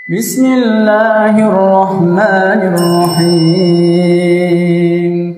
Bismillahirrahmanirrahim.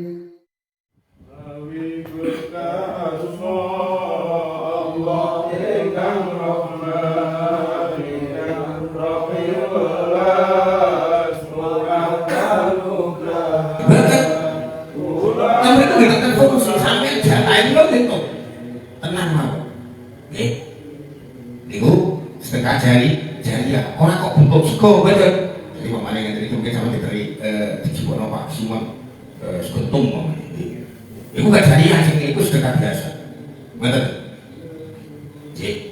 Setengah jari ya orang kok bentuk sego betul. Jadi mamane ngene iki mungkin sama diberi dijiwono Pak Simon segentung mamane. Iku gak jari sing iku sedekah biasa. Betul. Nggih.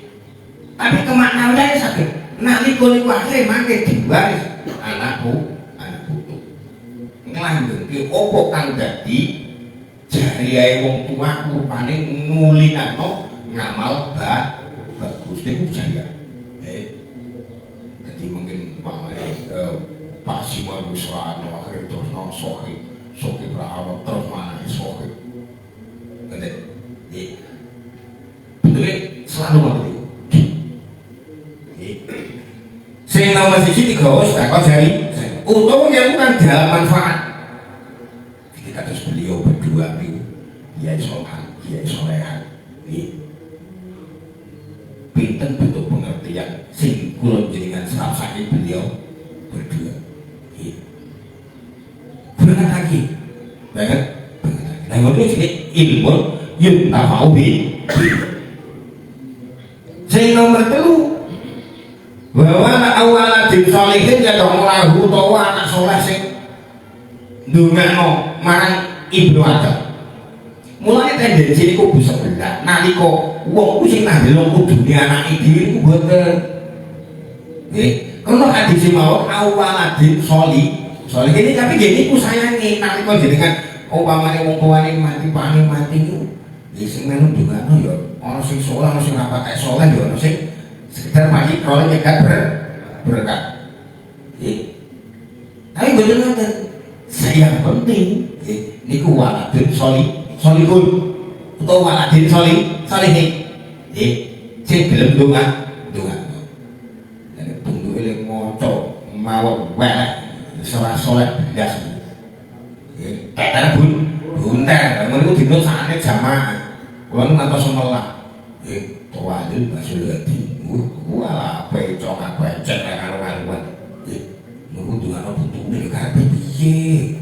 Tapi kemaknaane saged nalika niku akhire mangke diwaris anak putu. Nglanggengke apa kang dadi jariyae wong tua rupane ngulinano ngamal bagus niku jariyae. Jadi mungkin Pak Simon Wisrano akhirnya terus sohi berawal terus mana sohi bentuknya selalu begitu saya nomor sisi 3 takut jari untuk menyambungkan dalam manfaat ketika terus beliau berdua Kiai Solhan, Kiai Solehan pinten bentuk pengertian sing kula jenengan sakit beliau berdua. Berangkat lagi, banget. Nah, ngono iki ilmu yun tafau bi. Sing nomor 3 bahwa awaladin sholihin ya dong lahu utawa anak saleh sing ndongakno marang Ibnu Adam. Mulai tendensi ini kubu sebelah nalika wong ku sing nandel kudune anake dhewe iku boten. Nggih, kalau hadis mawon awaladin sholi ini tapi gini ku sayangi nalika jenengan umpamane wong tuane mati niku nggih sing melu ndongakno ya ana sing saleh ana sing ora patek saleh ya ana sing sekedar mati kalau nyegat berkat. Nggih. Tapi boten ngoten. Yang penting nggih niku waladin solihun atau waladin solihin sing gelem donga dan bentuke lek maca mawon welek salah soleh blas teter bunter ngono iku dino sakane jamaah kula ngantos semelah tawadul basulati wala pecok becek karo-karuan niku dongano bentuke karepe piye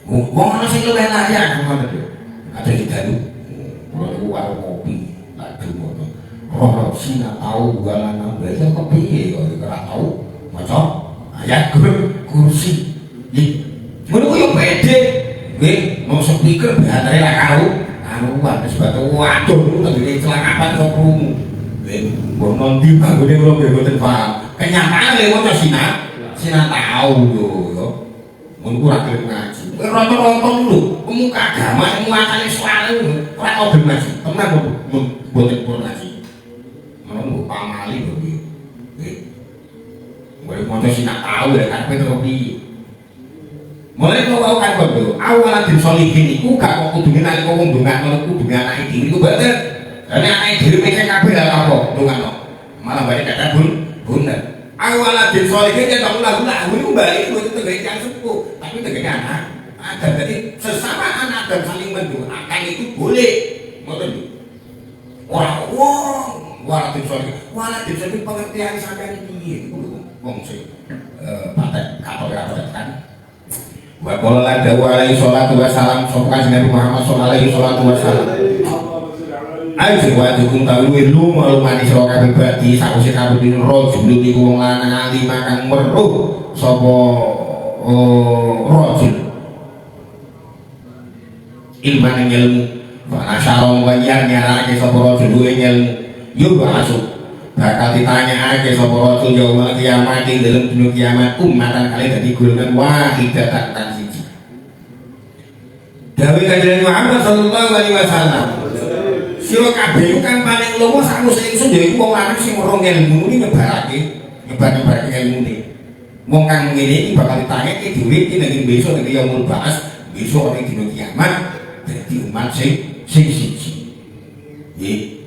wong ana sing luwih layak ngono lho. Ada di dalu. Kulo warung kopi, tak dumono. Roh sina tau galana berarti kok piye kok ora tau maca ayat kursi. Ngono yo pede. Nggih, mau speaker batere ra karo anu wis batu waduh tadi celakapan kok krungu. Nggih, mbok nondi banggone kula nggih mboten paham. Kenyataan lho maca sina tau yo. Ngono ora gelem ngaji. Rata-rata dulu, pemuka agama yang muatannya selalu orang mau bernasi, teman boleh ngaji mau pamali boleh mau sih nak tahu ya kan petropi mulai kau tahu kan kau awalan tim solihin itu gak mau kudungin nanti kau ngundungan kudungin anak itu bener karena anak diri mereka kabel lah apa dungan malah balik kata bener awalan tim solihin dia tak ulah-ulah itu balik itu tegaknya sepuh tapi tegaknya anak ada jadi sesama anak dan saling mendoakan itu boleh ngoten wong walatin sorry pengertian sampeyan iki wong sing patek katok kan wa qala la alaihi salatu wassalam sopan Nabi Muhammad sallallahu alaihi wasallam ayo sing wadukum tawi lu malumani sira kabeh berarti sakwise kabeh rajul niku wong lanang ali makan weruh sapa rajul ilman ilmu bahasa wayar nyarake sapa rajul ilmu yo masuk bakal ditanyake sapa rajul yaumul kiamat ing dalem dina kiamat umatan kali dadi golongan wahidatan kan siji dawuh kanjeng Muhammad sallallahu alaihi wasallam sira kabeh kan paling lomo sakwise ingsun ya iku wong lanang sing ora ilmu iki nyebarake ilmune wong kang ngene iki bakal ditanyake dhewe iki nek besok iki yaumul ba'ats besok ning dina kiamat di umat sing siji. Nggih.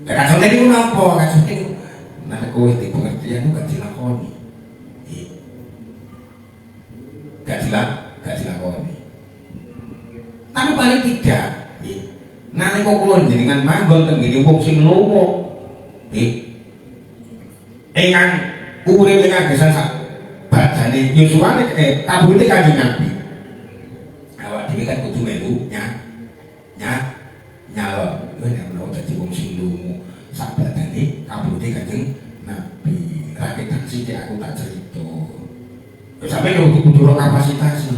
kacau niku napa kacau niku nek kowe di pengertian gak dilakoni gak dilakoni tapi paling tidak nalika kula jenengan manggon teng ngene wong sing lomo ingkang urip ing agesan sak badane yuswane kabute Kanjeng Nabi awak dhewe kan kudu melu nyalon nek menawa dadi wong sing lomo sak badane kabute Kanjeng Nabi rakyat sithik aku tak cerita sampai kudu kapasitas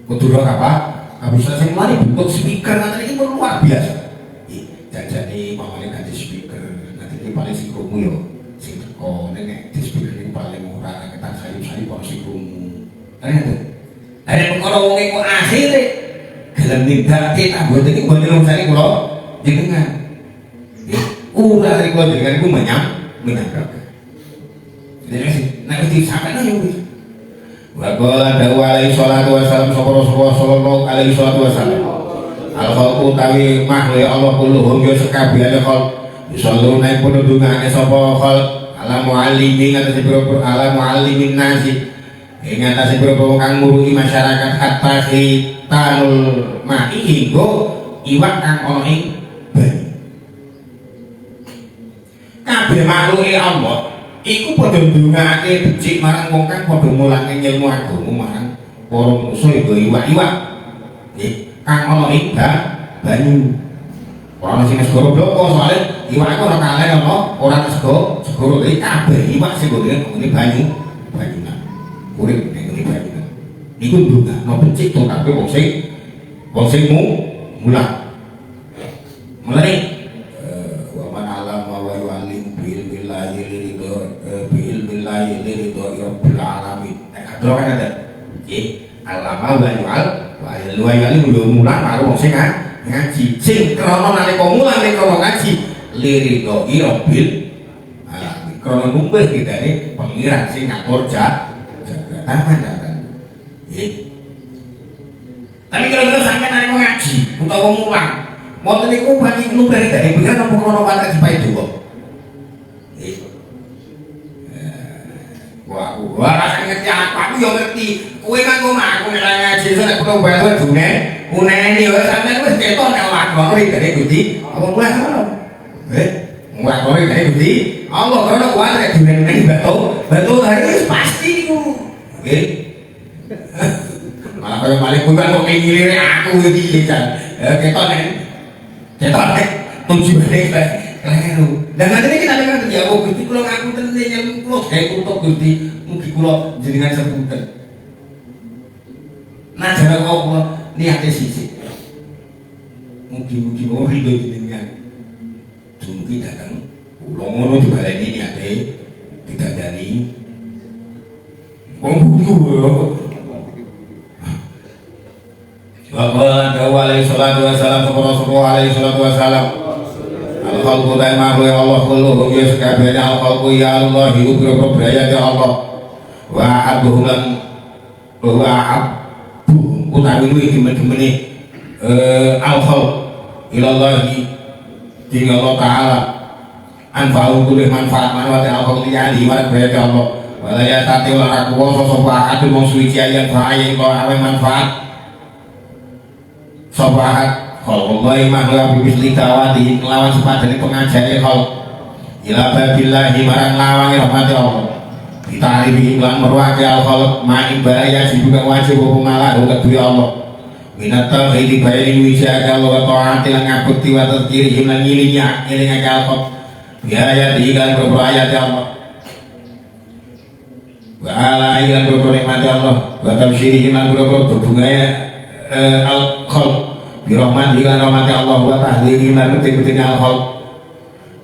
kudu kapasitas sing mari bentuk speaker nanti ini luar biasa jajane mamane ganti speaker nanti ini paling sing krungu yo sing teko nek di speaker ini paling ora ketan sayup-sayup kok sing krungu ada perkara wong iku akhire gelem nindakake tambah iki mboten usah kula jenengan ora dari kula jenengan iku menyangka jadi nek disampaikan yo wa qala dawu alaihi salatu wassalam sapa Rasulullah sallallahu alaihi salatu wassalam al khalqu tawi makhluk Allah kulluhum ya sekabehane khalq yusalluna pun ndungane sapa khalq ala muallimin atase pira-pira ala muallimin nasi ing atase pira-pira kang ngurui masyarakat hatta tanul ma'i hingga iwak kang ana ing banyu kabeh makhluke Allah iku padha ndongake becik marang wong kang padha mulangi ilmu agama marang para manusa ya iwak-iwak nggih kang ana ing banyu ora sing segara bloko soalé iwak iku ora kalih ana ora segara iki kabeh iwak sing ngene banyu banyunan urip ning ngene banyunan iku ndongakno becik to kabeh wong sing mulang mulane Kalau kan ada, alama wa yu'al mulang karo wong sing ngaji. Sing krana nalika mulang nek krana ngaji lirido irobil alamin. Krana numpih kidane pengiran sing ngatur jagatan. Tapi kalau sampeyan nalika ngaji utawa mulang, mboten niku bagi numpih kidane pengiran apa krana watak dipaedo. Wah, rasanya ngerti aku ya ngerti. Kowe kan aku nek ngaji nek kulo bayar unene ya sampeyan wis ketok nek lakoni dari Gusti. Apa mulai ngono? Nglakoni dari Gusti. Allah karena kuwi nek dunene batu hari pasti niku. Nggih. Malah kaya malih kuwi kok ngilire aku iki jan. Ketok nek tujuane keliru. Dan nanti kita dengar ya, oh Gusti kula ngapunten yang kula kutuk Gusti, mugi kula jenengan sepunten. Nah jare kula niate sisik. Mugi-mugi mau ridho jenengan. Dumugi dateng kula ngono dibaleni niate didandani. Wong kuwi Bapak alaihi salatu wassalam Rasulullah alaihi salatu wassalam al-khalqu ta'ala ya Allah kulluhum ya sekabehane al-khalqu ya Allah hidup beraya ya Allah wa abuhum wa abuhum utawi luwih demen-demene al-khalq ilallahi ing Allah taala anfa'u kulih manfaat manfaat al-khalq liyani wa beraya ya Allah wala ya tati ora kuwasa sapa akeh wong suci ayan fa'ayin kok awe manfaat sapa kalau Allah makhluk bisli dawati kelawan sepadane pengajare kal ila babillahi marang lawange rahmati Allah ditaribi lan merwake al khalq ma'in bahaya juga wajib ngalah kedue Allah minat tauhid bayani wisaka Allah ta'ati lan ngabukti wa tadhkiri lan ngilinya eling al khalq biaya diikan berayat Allah wa ala ilan bernikmat Allah wa tabsyiri lan berbunganya al khalq birahmat dengan rahmati Allah wa tahdiri lan betul-betul al-khalq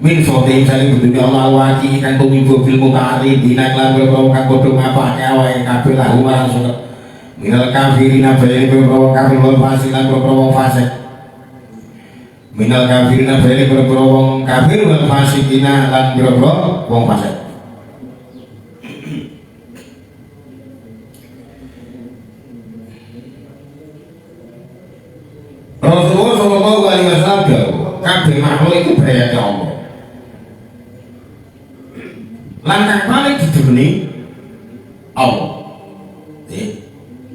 min sotim saling betul Allah waki kan tumibu bil muta'arrid dinak lan berbawa kang bodho ngapake awake kabeh lahu marang surat minal kafirina bali berbawa kafir wal fasilan berbawa fasik minal kafirina bali berbawa kafir wal fasikina lan berbawa wong fasik. Rasulullah sallallahu alaihi wasallam kabeh makhluk iku berayate Allah. Lan kang paling didemeni Allah.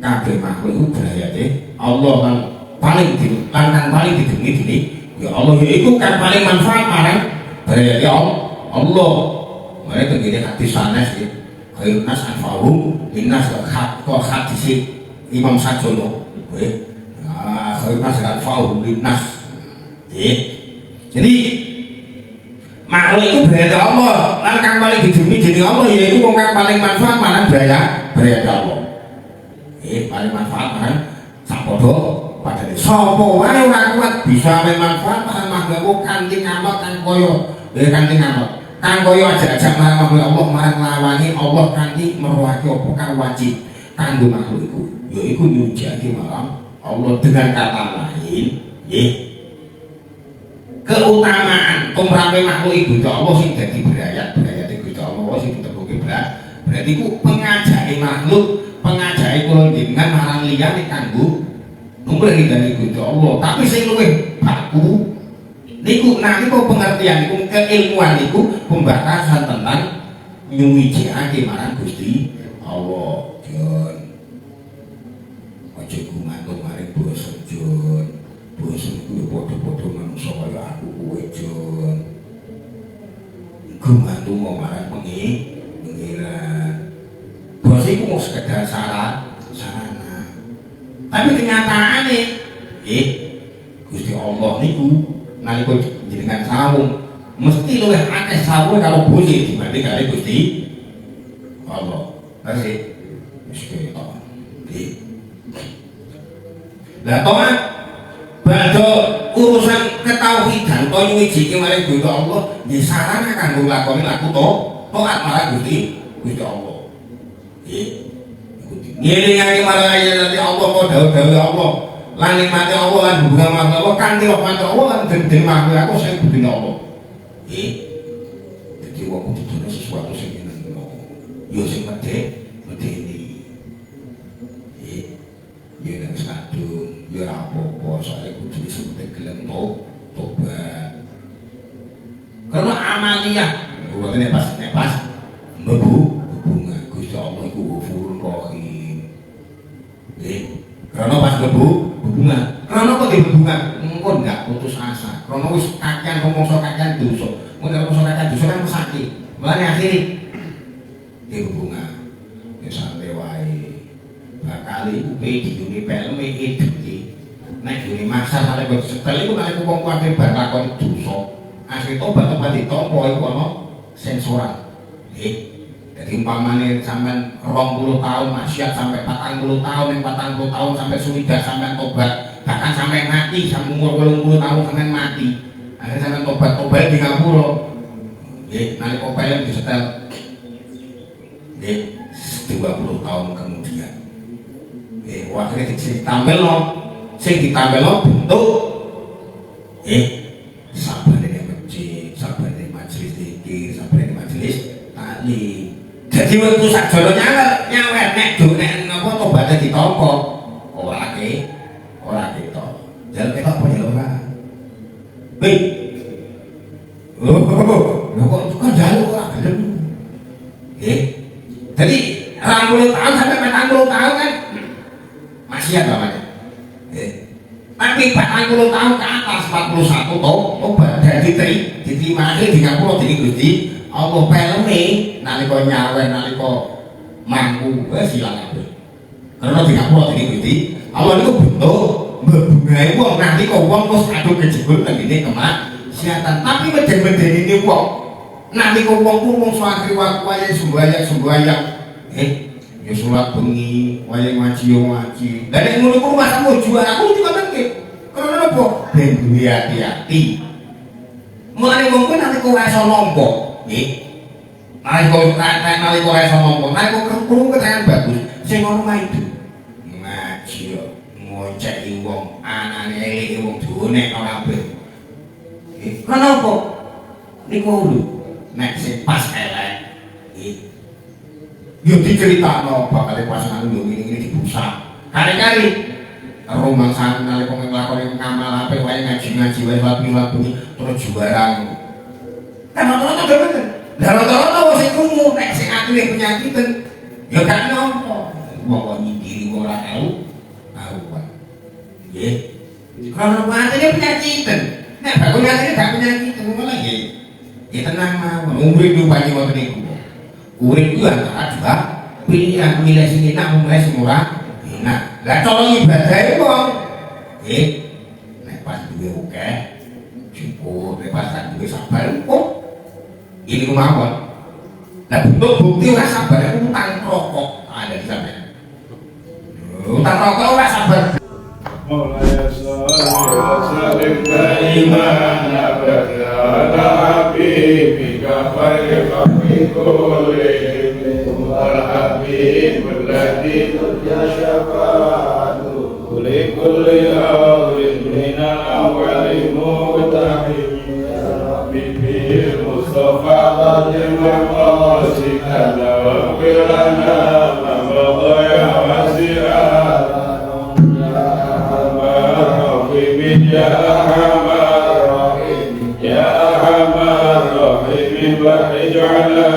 Kabeh makhluk iku berayate Allah lan kang paling didemeni dene ya Allah yaiku kang paling manfaat marang berayate Allah. Mereka begini hadis sanes ya. Khairun nas anfa'uhum linnas kok hadis Imam Sajono. Khairun nas anfa'uhum linnas. Jadi makhluk itu berada Allah, lan kang paling didemi jadi Allah yaitu wong kang paling manfaat marang berada Allah. Paling manfaat marang sapodo padane sapa wae ora kuat bisa manfaat marang makhluk kanthi ngamal kang koyo kanthi ngamal kang koyo ajak-ajak marang Allah marang nglawangi Allah kanthi merwaki apa kang wajib kanggo makhluk iku yaiku nyujake marang Allah dengan kata lain keutamaan tumrapé makhluk iku Allah sing dadi berayat iku Allah sing ditebuke berarti iku pengajake makhluk pengajake kula jenengan marang liyane kanggo numrih dari Gusti Allah tapi sing luwih baku niku nalika pengertian niku keilmuan niku pembatasan tentang nyuwijake marang Gusti Allah. Jon aja gumantung maring basa Jon basa iku padha-padha manungsa kaya aku kowe Jon gumantung marang pengiran basa iku mung sekedar sarana tapi kenyataane Gusti Allah niku nalika jenengan sawung mesti luwih akeh sawung karo bose dibanding karo Gusti Allah. Terus wis ketok. Lah toat badhe urusan ketauhidan to nyuwijike marang Gusti Allah nggih sarana kanggo nglakoni laku taat marang Gusti Allah. Ngelingi marang ayat Allah kok dawuh Allah lan nikmate Allah lan hubungan marang Allah kanthi rahmat Allah lan den makhluk aku sing budine Allah. Dadi wong kudu sesuatu sing ngono. Yo sing medeni. Yo nek sadung yo ora apa-apa soalé kudu disebut gelem tobat. Karena amaliyah buatnya pas mlebu hubungan Gusti Allah iku ghafurur rahim. Karena pas mlebu hubungan, karena kok dihubungan, engkau enggak putus asa. Karena wis kakean ngomongso kakean dosa, ngomongso kakean dosa kan sakit. Mulane akhirnya dihubungan, ya santai wae. Bakali upe di dunia film itu, naik dunia masa sampai setelah itu naik uang kuatnya berlakon dosa. Akhirnya tobat ditompo itu ono sensoran. Jadi umpamanya sampai 20 tahun maksiat sampai 40 tahun, yang 40 tahun sampai sudah sampai tobat, bahkan sampai mati, sampai umur 20 tahun sampai mati. Akhirnya sampai tobat di Ngapura. Nanti kopelnya disetel 20 tahun kemudian. Akhirnya ditambah bentuk sabar dari masjid, sabar dari majelis zikir, sabar dari majelis taklim. Jadi waktu sakjana nyawet nek napa tobatnya ditampa ora ketok. Jalan ketok apa ya ora? Hei. Lho kok jalan ora gelem. Jadi 20 tahun sampai 40 tahun kan maksiat namanya. Tapi 40 tahun ke atas 41 tahun tobat jadi diterima di Ngapura di Gusti Allah pelme nalika nyawen nalika mampu silang kabeh. Karena di Ngapura di Gusti Allah niku bentuk mbebungae wong nalika wong wis kadung kejebul teng ngene kemaksiatan. Tapi meden-medeni ini wong nalika wong ku wong suwakri wae sembayang ya sholat bengi, wayang ngaji yo ngaji. Lah nek ngono ku masamu jual aku juga ngerti. Karena apa? Ben duwe hati-hati. Mulane wong ku nalika ora iso nampa, nggih. Nalika ora iso nampa, nalika krungu keterangan bagus, sing ngono mah itu. Ngaji yo ngoceki wong anane eleke wong duwe ora kabeh. Karena apa? Niku lho, nek sing pas elek. Yo diceritakno bakal pasangan yo ngene-ngene dibusak. Kari-kari rumah sana nalika nglakoni ngamal apik wae ngaji-ngaji wae lagu-lagu terus juara. Kan rata-rata bener. Lah rata-rata wong sing krungu nek sing akile penyakiten ya gak nampa. Wong kok nyindir ora tau karuan. Nggih. Kalau matine penyakiten. Nek bakul atine gak penyakiten ngono nggih. Ya tenang mawon. Urip yo panjenengan ngoten niku. Urip ku antara dua pilihan milih sing enak milih sing ora enak. Lah cara ibadahe wong nggih nek pas duwe akeh cukup nek pas gak duwe sabar kok ini kemauan. Lah bentuk bukti ora sabar iku utang rokok ada di sampeyan. Utang rokok ora sabar. Mulai saling beriman pada Habibika khairi kulli Habib alladhi turja syafa'atuhu li kulli awrin min al-awwali muqtahim Habibi Mustafa Qadim maqasidana wa qilana mabadaya wasi'ah يا أرحم الراحمين يا أرحم الراحمين فرج على